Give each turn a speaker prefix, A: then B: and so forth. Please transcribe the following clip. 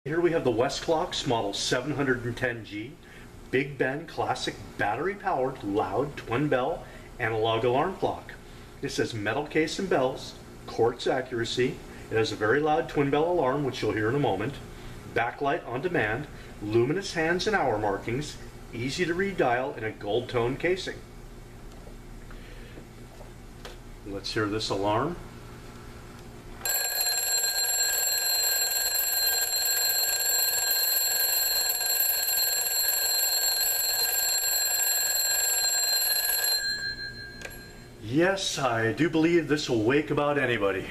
A: Here we have the Westclox model 710G, Big Ben classic battery powered loud twin bell analog alarm clock. This has metal case and bells, quartz accuracy. It has a very loud twin bell alarm, which you'll hear in a moment, backlight on demand, luminous hands and hour markings, easy to read dial, and a gold tone casing. Let's hear this alarm. Yes, I do believe this will wake about anybody.